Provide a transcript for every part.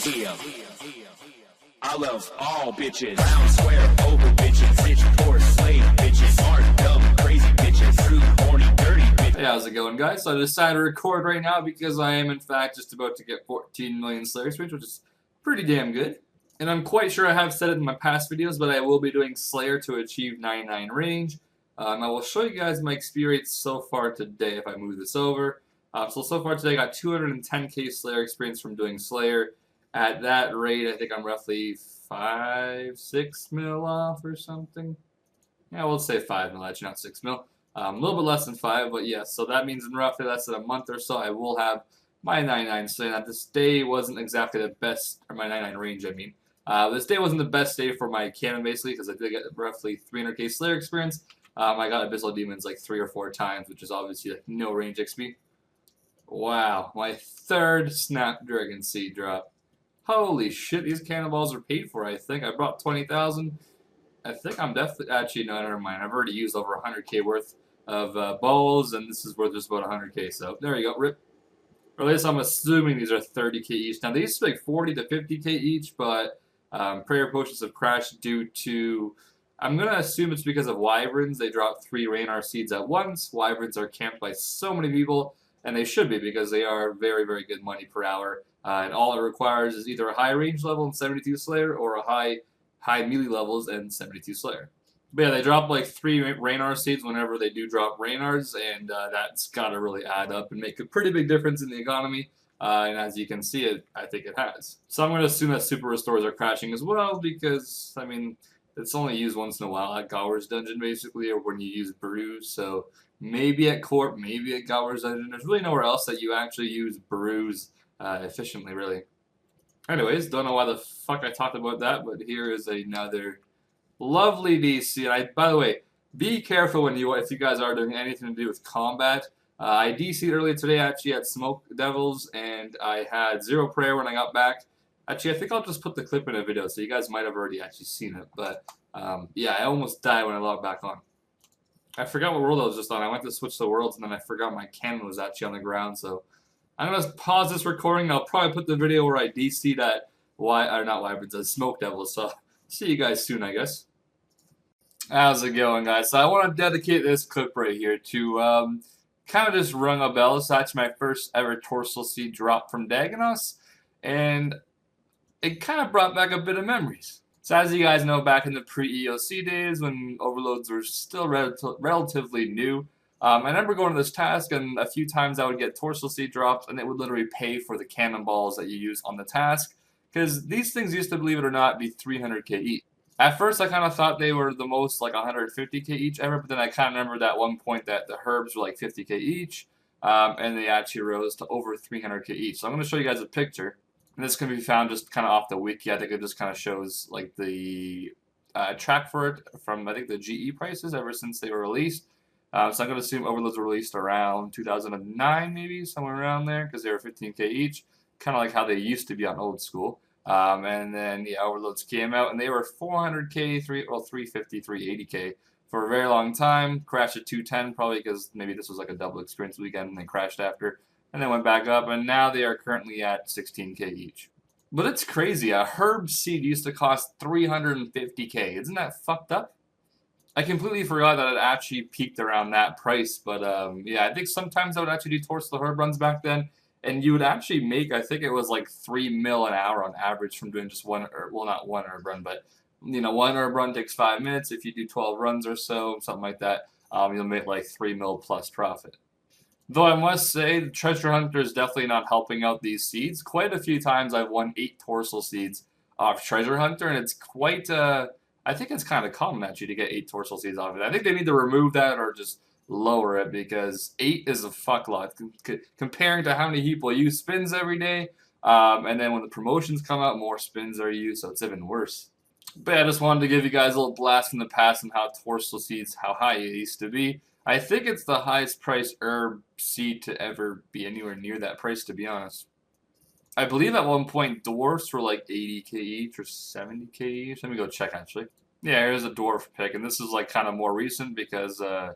Yeah. I love all bitches. Round, square, over bitches. Bitch, poor, slave bitches. Smart, dumb, crazy bitches. Rude, horny, dirty bitches. Hey, how's it going, guys? So I decided to record right now because I am, in fact, just about to get 14 million Slayer streams, which is pretty damn good. And I'm quite sure I have said it in my past videos, but I will be doing Slayer to achieve 99 range. I will show you guys my experience so far today if I move this over. So far today I got 210k Slayer experience from doing Slayer. At that rate, I think I'm roughly 5-6 mil off or something. Yeah, we'll say 5 mil, actually not 6 mil. A little bit less than 5, but yes, so that means in roughly less than a month or so I will have my 99. So that this day wasn't exactly the best, or my 99 range I mean. This day wasn't the best day for my cannon basically because I did get roughly 300k Slayer experience. I got Abyssal Demons like 3 or 4 times, which is obviously like no range XP. Wow, my third Snapdragon Seed drop. Holy shit, these cannonballs are paid for, I think. I brought 20,000. I think I'm definitely, actually, no, never mind. I've already used over 100k worth of balls, and this is worth just about 100k, so there you go, rip. Or at least I'm assuming these are 30k each. Now, these used to be like 40 to 50k each, but prayer potions have crashed due to, I'm going to assume it's because of wyverns. They drop 3 RuneScape seeds at once. Wyverns are camped by so many people, and they should be because they are very, very good money per hour. And all it requires is either a high range level and 72 Slayer or a high melee levels and 72 Slayer. But yeah, they drop like 3 RuneScape seeds whenever they do drop RuneScape, and that's got to really add up and make a pretty big difference in the economy. And as you can see, I think it has. So I'm going to assume that super restores are crashing as well because, I mean, it's only used once in a while at Gower's Dungeon basically, or when you use Brews. So maybe at Court, maybe at Gower's Dungeon. There's really nowhere else that you actually use Brews efficiently, really. Anyways, don't know why the fuck I talked about that, but here is another lovely DC. And by the way, be careful when if you guys are doing anything to do with combat. I DC'd earlier today actually at Smoke Devils, and I had 0 prayer when I got back. Actually, I think I'll just put the clip in a video, so you guys might have already actually seen it. But yeah, I almost died when I logged back on. I forgot what world I was just on. I went to switch the worlds, and then I forgot my cannon was actually on the ground, so I'm going to pause this recording. I'll probably put the video where I DC'd at Smoke Devils. So see you guys soon, I guess. How's it going, guys? So I want to dedicate this clip right here to kind of just rung a bell. It's actually my first ever Torsal Seed drop from Dagonos, and it kind of brought back a bit of memories. So as you guys know, back in the pre-EOC days when overloads were still relatively new, I remember going to this task, and a few times I would get Torsal Seed drops, and it would literally pay for the cannonballs that you use on the task, because these things used to, believe it or not, be 300k each. At first, I kind of thought they were the most like 150k each ever, but then I kind of remembered at one point that the herbs were like 50k each, and they actually rose to over 300k each. So I'm going to show you guys a picture, and this can be found just kind of off the wiki. I think it just kind of shows like the track for it from, I think, the GE prices ever since they were released. So I'm going to assume overloads were released around 2009, maybe, somewhere around there, because they were 15k each, kind of like how they used to be on old school. And then, yeah, overloads came out, and they were 400k, 350, 380k for a very long time. Crashed at 210, probably because maybe this was like a double experience weekend, and they crashed after, and then went back up, and now they are currently at 16k each. But it's crazy. A herb seed used to cost 350k. Isn't that fucked up? I completely forgot that it actually peaked around that price, but yeah, I think sometimes I would actually do Torsal herb runs back then, and you would actually make, I think it was like 3 mil an hour on average from doing just one herb, well, not one herb run, but you know, one herb run takes 5 minutes. If you do 12 runs or so, something like that, you'll make like 3 mil plus profit. Though I must say, the Treasure Hunter is definitely not helping out these seeds. Quite a few times I've won 8 Torsal seeds off Treasure Hunter, and it's quite I think it's kind of common actually to get 8 Torsal seeds off of it. I think they need to remove that or just lower it because 8 is a fuck lot comparing to how many people use spins every day. And then when the promotions come out, more spins are used, so it's even worse. But yeah, I just wanted to give you guys a little blast from the past on how Torsal seeds, how high it used to be. I think it's the highest priced herb seed to ever be anywhere near that price, to be honest. I believe at one point dwarfs were like 80k each or 70k each. Let me go check actually. Yeah, here's a dwarf pick, and this is like kind of more recent because I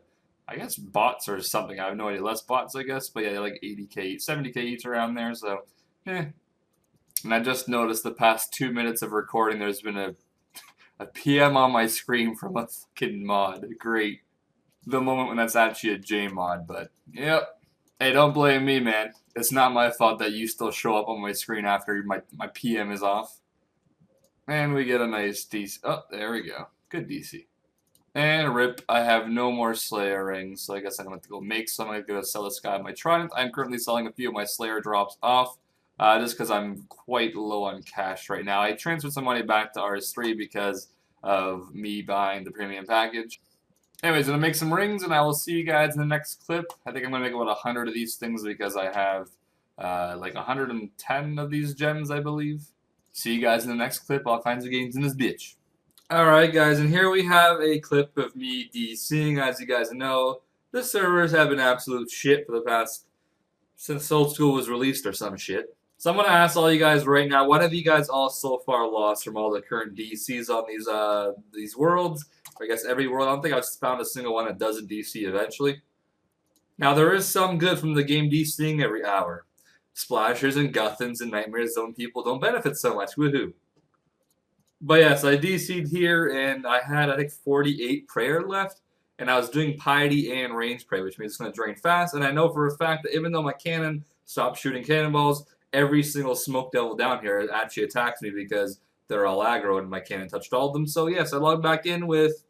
guess bots or something. I have no idea. Less bots, I guess. But yeah, they're like 80k, 70k each around there. So, And I just noticed the past 2 minutes of recording, there's been a PM on my screen from a fucking mod. Great. The moment when that's actually a J mod, but yep. Hey, don't blame me, man. It's not my fault that you still show up on my screen after my PM is off. And we get a nice DC. Oh, there we go. Good DC. And rip, I have no more Slayer rings, so I guess I'm going to have to go make some. I'm going to sell this guy my Trident. I'm currently selling a few of my Slayer drops off, just because I'm quite low on cash right now. I transferred some money back to RS3 because of me buying the premium package. Anyways, I'm going to make some rings, and I will see you guys in the next clip. I think I'm going to make about 100 of these things because I have like 110 of these gems, I believe. See you guys in the next clip. All kinds of games in this bitch. Alright guys, and here we have a clip of me DCing. As you guys know, the servers have been absolute shit for the past, since Old School was released or some shit. So I'm going to ask all you guys right now, what have you guys all so far lost from all the current DCs on these worlds? I guess every world. I don't think I've found a single one that doesn't DC eventually. Now there is some good from the game DCing every hour. Splashers and Guthans and Nightmare Zone people don't benefit so much, woohoo. But yes, I DC'd here, and I had, I think, 48 prayer left, and I was doing piety and range prayer, which means it's going to drain fast, and I know for a fact that even though my cannon stopped shooting cannonballs, every single smoke devil down here actually attacks me because they're all aggro, and my cannon touched all of them. So yes, I logged back in with,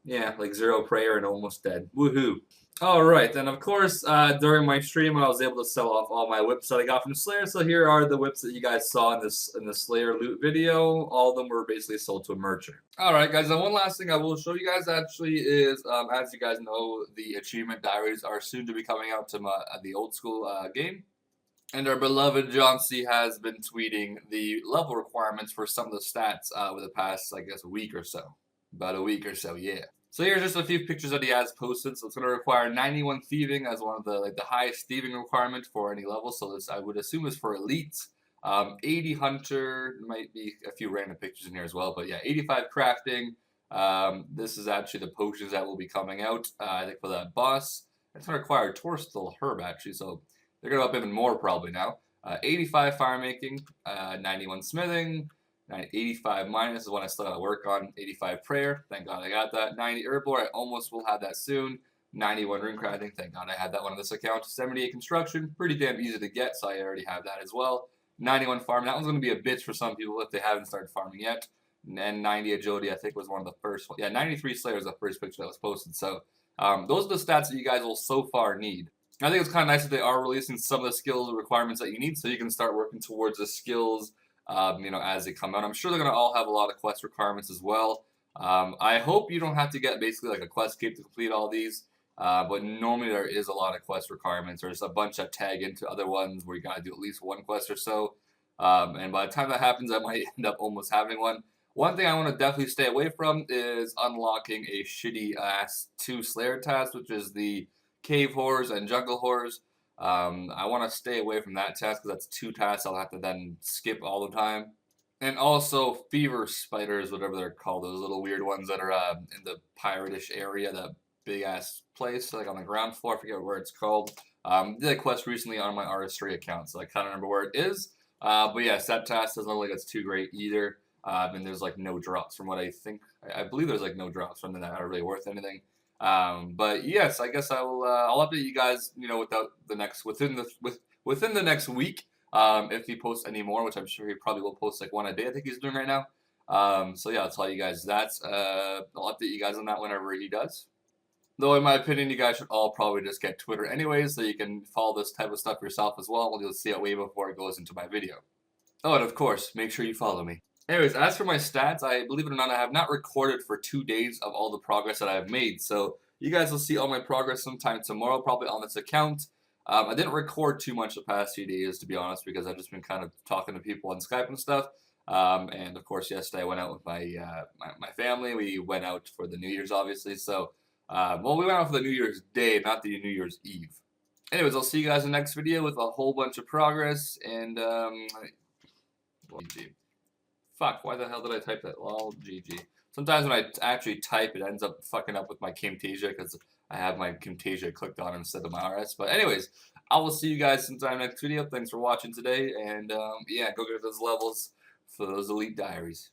yeah, like 0 prayer and almost dead. Woohoo. Alright, and of course, during my stream, I was able to sell off all my whips that I got from Slayer, so here are the whips that you guys saw in the Slayer loot video. All of them were basically sold to a merchant. Alright guys, and one last thing I will show you guys actually is, as you guys know, the achievement diaries are soon to be coming out to the Old School game. And our beloved John C. has been tweeting the level requirements for some of the stats over the past, I guess, week or so. About a week or so, yeah. So here's just a few pictures that he has posted. So it's going to require 91 thieving as one of the the highest thieving requirement for any level. So this I would assume is for elites. 80 hunter, might be a few random pictures in here as well, but yeah, 85 crafting. This is actually the potions that will be coming out. I think for that boss, it's going to require Torstal Herb actually, so they're going to up even more probably now. 85 fire making, 91 smithing. 85 minus is one I still got to work on. 85 prayer, thank God I got that. 90 herblore, I almost will have that soon. 91 rune crafting, thank God I had that one on this account. 78 construction, pretty damn easy to get, so I already have that as well. 91 farm, that one's going to be a bitch for some people if they haven't started farming yet. And then 90 agility, I think was one of the first ones. Yeah, 93 slayer is the first picture that was posted. So those are the stats that you guys will so far need. I think it's kind of nice that they are releasing some of the skill requirements that you need, so you can start working towards the skills as they come out. I'm sure they're going to all have a lot of quest requirements as well. I hope you don't have to get basically like a quest cape to complete all these, but normally there is a lot of quest requirements. There's a bunch that tag into other ones where you got to do at least one quest or so, and by the time that happens, I might end up almost having one. One thing I want to definitely stay away from is unlocking a shitty ass 2 Slayer task, which is the Cave Horrors and Jungle Horrors. I want to stay away from that task because that's 2 tasks I'll have to then skip all the time. And also Fever Spiders, whatever they're called, those little weird ones that are in the piratish area, that big ass place, like on the ground floor, I forget where it's called. Did a quest recently on my RS3 account, so I kind of remember where it is. But yes, that task doesn't look like it's too great either. And there's like no drops from what I think. I believe there's like no drops from that are really worth anything. But yes, I guess I'll update you guys, within the next week, if he posts any more, which I'm sure he probably will post like one a day. I think he's doing right now. So yeah, I'll tell you guys that. I'll update you guys on that whenever he does. Though in my opinion, you guys should all probably just get Twitter anyways, so you can follow this type of stuff yourself as well. You'll see it way before it goes into my video. Oh, and of course, make sure you follow me. Anyways, as for my stats, I believe it or not, I have not recorded for 2 days of all the progress that I've made. So you guys will see all my progress sometime tomorrow, probably on this account. I didn't record too much the past few days, to be honest, because I've just been kind of talking to people on Skype and stuff. And of course, yesterday I went out with my family. We went out for the New Year's, obviously. So, well, we went out for the New Year's Day, not the New Year's Eve. Anyways, I'll see you guys in the next video with a whole bunch of progress. And, GG. Fuck, why the hell did I type that? Lol, GG. Sometimes when I actually type, it ends up fucking up with my Camtasia because I have my Camtasia clicked on instead of my RS. But anyways, I will see you guys sometime next video. Thanks for watching today, and yeah, go get those levels for those elite diaries.